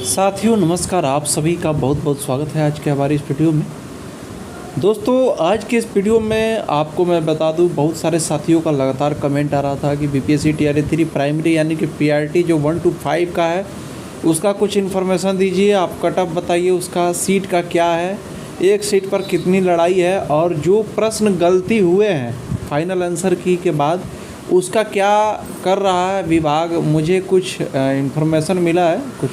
साथियों नमस्कार, आप सभी का बहुत बहुत स्वागत है आज के हमारी इस वीडियो में। दोस्तों आज के इस वीडियो में आपको मैं बता दूं, बहुत सारे साथियों का लगातार कमेंट आ रहा था कि बीपीएससी टीआरई 3 प्राइमरी यानी कि पीआरटी जो 1 to 5 का है उसका कुछ इन्फॉर्मेशन दीजिए, आप कट ऑफ बताइए, उसका सीट का क्या है, एक सीट पर कितनी लड़ाई है और जो प्रश्न गलती हुए हैं फाइनल आंसर की के बाद उसका क्या कर रहा है विभाग। मुझे कुछ इन्फॉर्मेशन मिला है, कुछ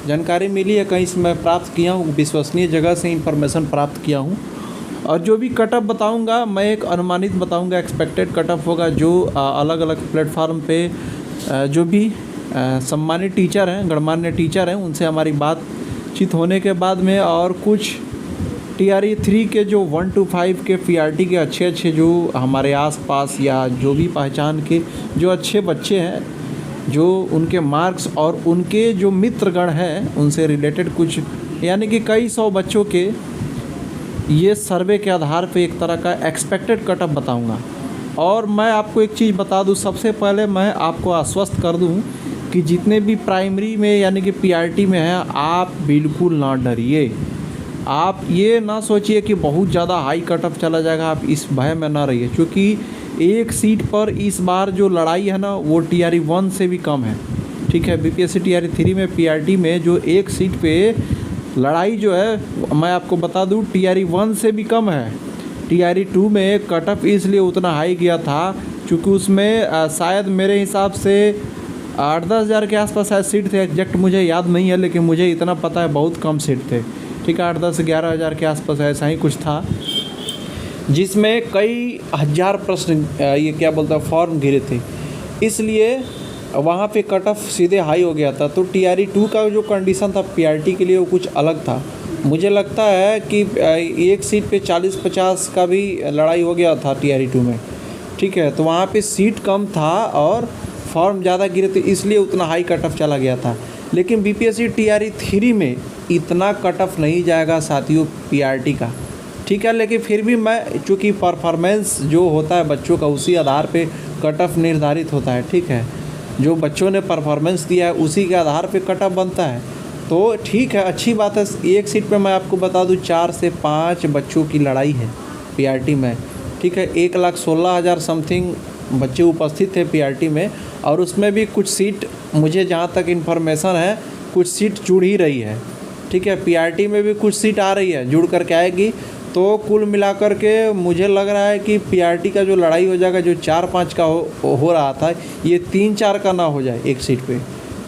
जानकारी मिली है, कहीं से मैं प्राप्त किया हूँ, विश्वसनीय जगह से इंफॉर्मेशन प्राप्त किया हूँ। और जो भी कट ऑफ बताऊँगा मैं एक अनुमानित बताऊँगा, एक्सपेक्टेड कट ऑफ होगा जो अलग अलग प्लेटफार्म पे जो भी सम्मानित टीचर हैं, गणमान्य टीचर हैं, उनसे हमारी बातचीत होने के बाद में और कुछ टीआरई 3 के जो 1 to 5 के पीआरटी के अच्छे जो हमारे आसपास या जो भी पहचान के जो अच्छे बच्चे हैं, जो उनके मार्क्स और उनके जो मित्रगण हैं उनसे रिलेटेड कुछ यानी कि कई सौ बच्चों के ये सर्वे के आधार पे एक तरह का एक्सपेक्टेड कट ऑफ बताऊँगा। और मैं आपको एक चीज़ बता दूं, सबसे पहले मैं आपको आश्वस्त कर दूं कि जितने भी प्राइमरी में यानी कि पीआरटी में हैं, आप बिल्कुल ना डरिए। आप ये ना सोचिए कि बहुत ज़्यादा हाई कट ऑफ चला जाएगा, आप इस भय में ना रहिए, क्योंकि एक सीट पर इस बार जो लड़ाई है ना वो टीआरई 1 से भी कम है। ठीक है, बीपीएससी टीआरई 3 में पीआरटी में जो एक सीट पे लड़ाई जो है मैं आपको बता दूं टीआरई 1 से भी कम है। टीआरई 2 में कट ऑफ इसलिए उतना हाई गया था क्योंकि उसमें शायद मेरे हिसाब से 8-10 हज़ार के आसपास शायद सीट थे, एग्जैक्ट मुझे याद नहीं है, लेकिन मुझे इतना पता है बहुत कम सीट थे। ठीक है, 8-10-11 हज़ार के आसपास ऐसा ही कुछ था, जिसमें कई हज़ार प्रश्न ये क्या बोलता है फॉर्म घिरे थे, इसलिए वहाँ पे कट ऑफ सीधे हाई हो गया था। तो टीआरई 2 का जो कंडीशन था पीआरटी के लिए वो कुछ अलग था। मुझे लगता है कि एक सीट पे 40-50 का भी लड़ाई हो गया था टीआरई 2 में। ठीक है, तो वहाँ पे सीट कम था और फॉर्म ज़्यादा गिरे थे, इसलिए उतना हाई कट ऑफ चला गया था। लेकिन बीपीएससी टीआरई 3 में इतना कट ऑफ नहीं जाएगा साथियों पीआरटी का। ठीक है, लेकिन फिर भी मैं चूँकि परफॉर्मेंस जो होता है बच्चों का उसी आधार पे कट ऑफ निर्धारित होता है। ठीक है, जो बच्चों ने परफॉर्मेंस दिया है उसी के आधार पे कट ऑफ बनता है। तो ठीक है, अच्छी बात है। एक सीट पे मैं आपको बता दूं 4 से 5 बच्चों की लड़ाई है पीआरटी में। ठीक है, 1,16,000 समथिंग बच्चे उपस्थित थे पीआरटी में, और उसमें भी कुछ सीट मुझे जहाँ तक इन्फॉर्मेशन है कुछ सीट जुड़ ही रही है। ठीक है, पीआरटी में भी कुछ सीट आ रही है, जुड़ करके आएगी। तो कुल मिलाकर के मुझे लग रहा है कि पीआरटी का जो लड़ाई हो जाएगा, जो 4-5 का हो रहा था, ये 3-4 का ना हो जाए एक सीट पे।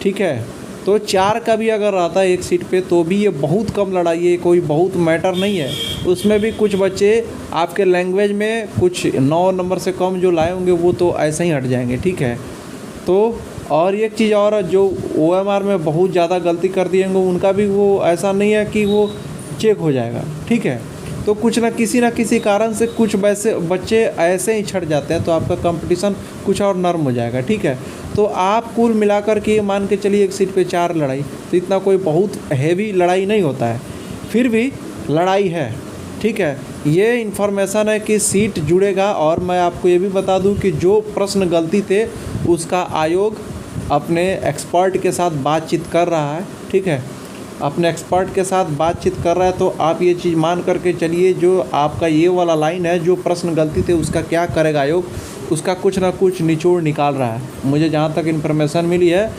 ठीक है, तो 4 का भी अगर रहता है एक सीट पे तो भी ये बहुत कम लड़ाई है, कोई बहुत मैटर नहीं है। उसमें भी कुछ बच्चे आपके लैंग्वेज में कुछ 9 नंबर से कम जो लाए होंगे वो तो ऐसे ही हट जाएंगे। ठीक है, तो और एक चीज़ और, जो ओएमआर में बहुत ज़्यादा गलती कर दिए होंगे उनका भी वो ऐसा नहीं है कि वो चेक हो जाएगा। ठीक है, तो कुछ ना किसी कारण से कुछ वैसे बच्चे ऐसे ही छट जाते हैं, तो आपका कंपटीशन कुछ और नर्म हो जाएगा। ठीक है, तो आप कुल मिलाकर के मान के चलिए एक सीट पे 4 लड़ाई, तो इतना कोई बहुत हैवी लड़ाई नहीं होता है, फिर भी लड़ाई है। ठीक है, ये इन्फॉर्मेशन है कि सीट जुड़ेगा। और मैं आपको ये भी बता दूं कि जो प्रश्न गलती थे उसका आयोग अपने एक्सपर्ट के साथ बातचीत कर रहा है। ठीक है, अपने एक्सपर्ट के साथ बातचीत कर रहा है, तो आप ये चीज़ मान करके चलिए जो आपका ये वाला लाइन है, जो प्रश्न गलती थे उसका क्या करेगा आयोग, उसका कुछ ना कुछ निचोड़ निकाल रहा है। मुझे जहाँ तक इन्फॉर्मेशन मिली है,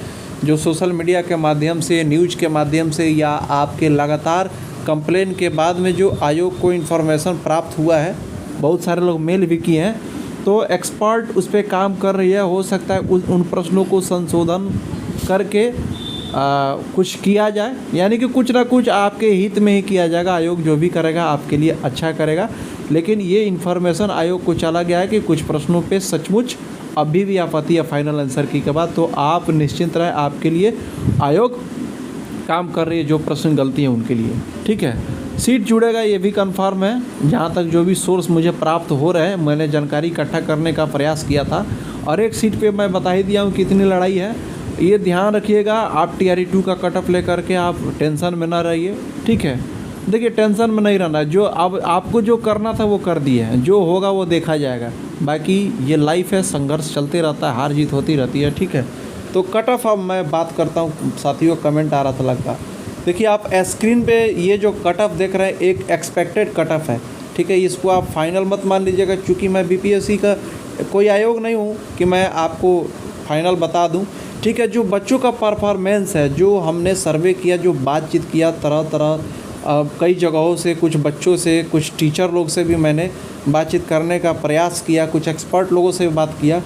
जो सोशल मीडिया के माध्यम से, न्यूज़ के माध्यम से, या आपके लगातार कंप्लेन के बाद में जो आयोग को इन्फॉर्मेशन प्राप्त हुआ है, बहुत सारे लोग मेल भी किए हैं, तो एक्सपर्ट उस पर काम कर रही है। हो सकता है उन प्रश्नों को संशोधन करके कुछ किया जाए, यानी कि कुछ ना कुछ आपके हित में ही किया जाएगा। आयोग जो भी करेगा आपके लिए अच्छा करेगा। लेकिन ये इन्फॉर्मेशन आयोग को चला गया है कि कुछ प्रश्नों पे सचमुच अभी भी आपत्ति है फाइनल आंसर की के बाद, तो आप निश्चिंत रहें, आपके लिए आयोग काम कर रही है जो प्रश्न गलती है उनके लिए। ठीक है, सीट जुड़ेगा ये भी कंफर्म है, जहाँ तक जो भी सोर्स मुझे प्राप्त हो रहे हैं, मैंने जानकारी इकट्ठा करने का प्रयास किया था। और एक सीट पे मैं बता ही दिया हूँ कितनी लड़ाई है। ये ध्यान रखिएगा, आप टीआरई 2 का कट ऑफ लेकर के आप टेंशन में ना रहिए। ठीक है, देखिए टेंशन में नहीं रहना, जो अब आपको जो करना था वो कर दिए हैं, जो होगा वो देखा जाएगा। बाकी ये लाइफ है, संघर्ष चलते रहता है, हार जीत होती रहती है। ठीक है, तो कट ऑफ अब मैं बात करता हूँ साथियों, कमेंट आ रहा था लगता। देखिए आप स्क्रीन पे ये जो कट ऑफ देख रहे हैं एक एक्सपेक्टेड कट ऑफ है, ठीक है। इसको आप फाइनल मत मान लीजिएगा, क्योंकि मैं बीपीएससी का कोई आयोग नहीं हूँ कि मैं आपको फाइनल बता दूँ, ठीक है। जो बच्चों का परफॉर्मेंस है, जो हमने सर्वे किया, जो बातचीत किया तरह तरह कई जगहों से, कुछ बच्चों से, कुछ टीचर लोग से भी मैंने बातचीत करने का प्रयास किया, कुछ एक्सपर्ट लोगों से बात किया,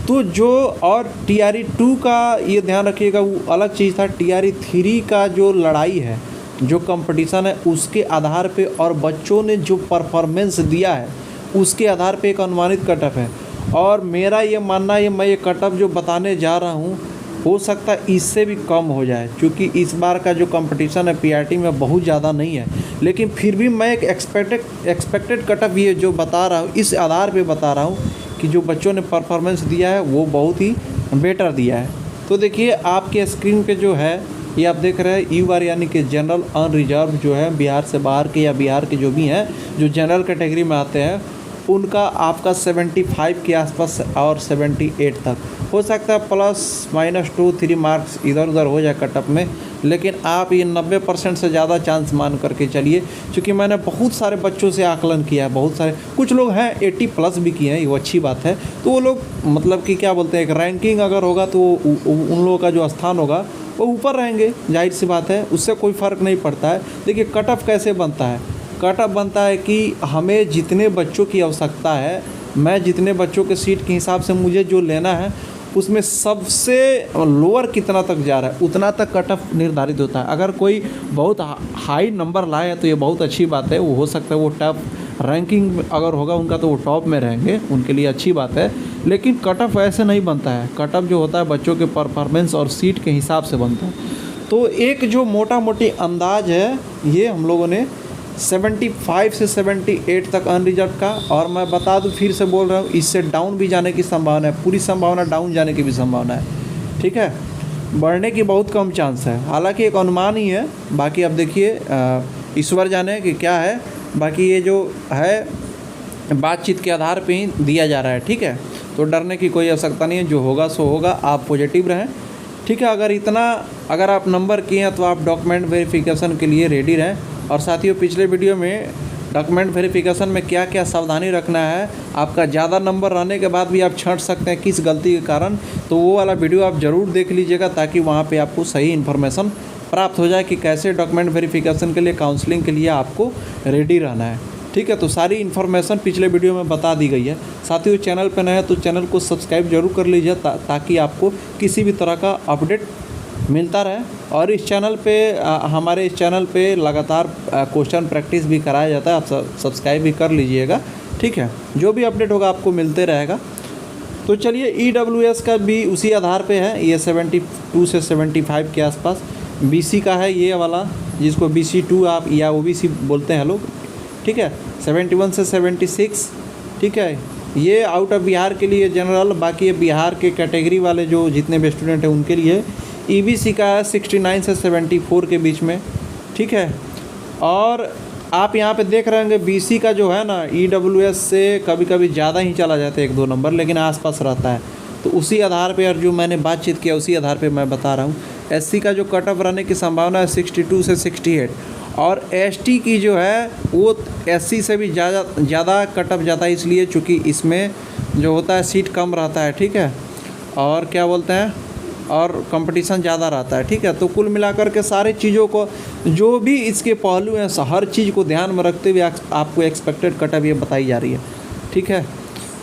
तो जो और TRE 2 का ये ध्यान रखिएगा वो अलग चीज़ था। TRE 3 का जो लड़ाई है, जो कंपटीशन है, उसके आधार पे और बच्चों ने जो परफॉर्मेंस दिया है उसके आधार पे एक अनुमानित कट ऑफ है। और मेरा ये मानना है, मैं ये कट ऑफ जो बताने जा रहा हूँ हो सकता है इससे भी कम हो जाए, क्योंकि इस बार का जो कंपटीशन है PRT में बहुत ज़्यादा नहीं है। लेकिन फिर भी मैं एक एक्सपेक्टेड कट ऑफ ये जो बता रहा हूँ, इस आधार पे बता रहा हूँ कि जो बच्चों ने परफॉर्मेंस दिया है वो बहुत ही बेटर दिया है। तो देखिए आपके स्क्रीन पे जो है ये आप देख रहे हैं UR यानी कि जनरल अनरिजर्व जो है बिहार से बाहर के या बिहार के जो भी हैं, जो जनरल कैटेगरी में आते हैं, उनका आपका 75 के आसपास और 78 तक हो सकता है, ±2-3 मार्क्स इधर उधर हो जाए कट ऑफ में। लेकिन आप ये 90% से ज़्यादा चांस मान करके चलिए, क्योंकि मैंने बहुत सारे बच्चों से आकलन किया है, बहुत सारे, कुछ लोग हैं 80+ भी किए हैं, वो अच्छी बात है। तो वो लोग मतलब कि क्या बोलते हैं, एक रैंकिंग अगर होगा तो उन लोगों का जो स्थान होगा वो ऊपर रहेंगे, जाहिर सी बात है, उससे कोई फ़र्क नहीं पड़ता है। देखिए कट ऑफ कैसे बनता है, कट ऑफ बनता है कि हमें जितने बच्चों की आवश्यकता है, मैं जितने बच्चों के सीट के हिसाब से मुझे जो लेना है, उसमें सबसे लोअर कितना तक जा रहा है उतना तक कट ऑफ निर्धारित होता है। अगर कोई बहुत हाई नंबर लाए है तो ये बहुत अच्छी बात है, वो हो सकता है वो टॉप रैंकिंग अगर होगा उनका तो वो टॉप में रहेंगे, उनके लिए अच्छी बात है। लेकिन कट ऑफ ऐसे नहीं बनता है, कट ऑफ जो होता है बच्चों के परफॉर्मेंस और सीट के हिसाब से बनता है। तो एक जो मोटा मोटी अंदाज है ये हम लोगों ने 75 से 78 तक अनरिजर्व का, और मैं बता दूं फिर से बोल रहा हूं, इससे डाउन भी जाने की संभावना है, पूरी संभावना डाउन जाने की भी संभावना है, ठीक है। बढ़ने की बहुत कम चांस है, हालांकि एक अनुमान ही है। बाकी अब देखिए ईश्वर जाने कि क्या है, बाकी ये जो है बातचीत के आधार पे ही दिया जा रहा है, ठीक है। तो डरने की कोई आवश्यकता नहीं है, जो होगा सो होगा, आप पॉजिटिव रहें, ठीक है। अगर आप नंबर किए हैं तो आप डॉक्यूमेंट वेरिफिकेशन के लिए रेडी रहें। और साथियों पिछले वीडियो में डॉक्यूमेंट वेरिफिकेशन में क्या क्या सावधानी रखना है, आपका ज़्यादा नंबर रहने के बाद भी आप छँट सकते हैं किस गलती के कारण, तो वो वाला वीडियो आप ज़रूर देख लीजिएगा, ताकि वहाँ पे आपको सही इन्फॉर्मेशन प्राप्त हो जाए कि कैसे डॉक्यूमेंट वेरिफिकेशन के लिए, काउंसलिंग के लिए आपको रेडी रहना है, ठीक है। तो सारी इन्फॉर्मेशन पिछले वीडियो में बता दी गई है। साथियों चैनल पर नए हैं तो चैनल को सब्सक्राइब जरूर कर लीजिए, ताकि आपको किसी भी तरह का अपडेट मिलता रहे। और इस चैनल पे हमारे इस चैनल पे लगातार क्वेश्चन प्रैक्टिस भी कराया जाता है, आप सब्सक्राइब भी कर लीजिएगा, ठीक है। जो भी अपडेट होगा आपको मिलते रहेगा। तो चलिए EWS का भी उसी आधार पे है, ये 72 से 75 के आसपास। BC का है ये वाला, जिसको BC2 आप या OBC बोलते हैं लोग, ठीक है, 71 से 76, ठीक है। ये आउट ऑफ बिहार के लिए जनरल, बाकी ये बिहार के कैटेगरी वाले जो जितने भी स्टूडेंट हैं उनके लिए। EBC का है 69 से 74 के बीच में, ठीक है। और आप यहाँ पे देख रहे होंगे BC का जो है ना EWS से कभी कभी ज़्यादा ही चला जाता है 1-2 नंबर, लेकिन आसपास रहता है। तो उसी आधार पे और जो मैंने बातचीत किया उसी आधार पे मैं बता रहा हूँ। SC का जो कट ऑफ रहने की संभावना है 62 से 68, और ST की जो है वो SC से भी ज़्यादा कट ऑफ जाता है, इसलिए चूँकि इसमें जो होता है सीट कम रहता है, ठीक है, और क्या बोलते हैं, और कंपटीशन ज़्यादा रहता है, ठीक है। तो कुल मिलाकर के सारे चीज़ों को, जो भी इसके पहलू हैं, हर चीज़ को ध्यान में रखते हुए आपको एक्सपेक्टेड कट ऑफ ये बताई जा रही है, ठीक है।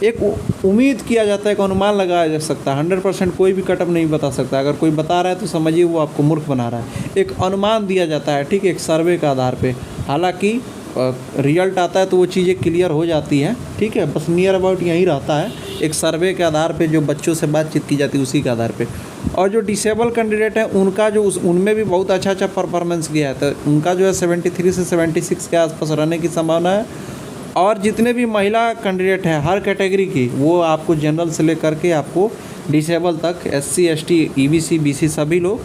एक उम्मीद किया जाता है, एक अनुमान लगाया जा सकता है, 100% कोई भी कट ऑफ नहीं बता सकता। अगर कोई बता रहा है तो समझिए वो आपको मूर्ख बना रहा है। एक अनुमान दिया जाता है, ठीक है, एक सर्वे के आधार पे। हालांकि रिजल्ट आता है तो वो चीज़ें क्लियर हो जाती हैं, ठीक है, बस नियर अबाउट यही रहता है, एक सर्वे के आधार पे जो बच्चों से बातचीत की जाती है उसी के आधार पे। और जो डिसेबल कैंडिडेट हैं उनका जो उनमें भी बहुत अच्छा परफॉर्मेंस किया है, तो उनका जो है 73 से 76 के आसपास रहने की संभावना है। और जितने भी महिला कैंडिडेट हैं हर कैटेगरी की, वो आपको जनरल से लेकर के आपको डिसेबल तक, SC ST EBC BC सभी लोग।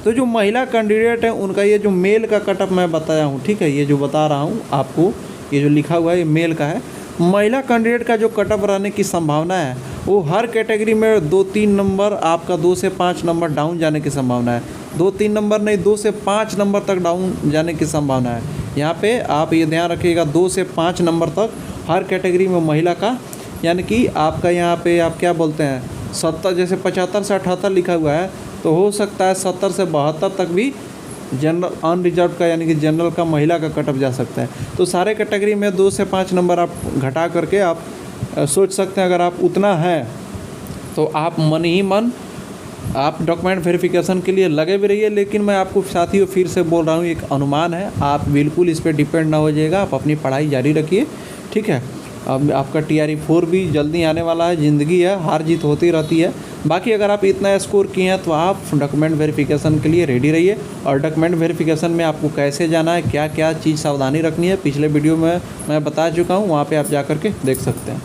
तो जो महिला कैंडिडेट हैं उनका ये जो मेल का कट ऑफ मैं बताया हूँ, ठीक है, ये जो बता रहा हूँ आपको, ये जो लिखा हुआ है ये मेल का है। महिला कैंडिडेट का जो कट ऑफ रहने की संभावना है वो हर कैटेगरी में 2-3 नंबर आपका 2 से 5 नंबर डाउन जाने की संभावना है। 2-3 नंबर नहीं, 2 से 5 नंबर तक डाउन जाने की संभावना है। यहाँ पे आप ये ध्यान रखिएगा, 2 से 5 नंबर तक हर कैटेगरी में महिला का, यानी कि आपका यहाँ पे आप क्या बोलते हैं 70, जैसे 75 से 78 लिखा हुआ है तो हो सकता है 70 से 72 तक भी जनरल अनरिजर्व का, यानी कि जनरल का महिला का कट ऑफ जा सकता है। तो सारे कैटेगरी में 2 से 5 नंबर आप घटा करके आप सोच सकते हैं, अगर आप उतना है तो आप मन ही मन आप डॉक्यूमेंट वेरिफिकेशन के लिए लगे भी रहिए। लेकिन मैं आपको साथियों फिर से बोल रहा हूँ, एक अनुमान है, आप बिल्कुल इस पर डिपेंड ना हो जाइएगा, आप अपनी पढ़ाई जारी रखिए, ठीक है। अब आपका TRE 4 भी जल्दी आने वाला है, ज़िंदगी है, हार जीत होती रहती है। बाकी अगर आप इतना स्कोर किए हैं तो आप डॉक्यूमेंट वेरिफिकेशन के लिए रेडी रहिए। और डॉक्यूमेंट वेरिफिकेशन में आपको कैसे जाना है, क्या क्या चीज़ सावधानी रखनी है, पिछले वीडियो में मैं बता चुका हूँ, वहाँ पे आप जा कर के देख सकते हैं।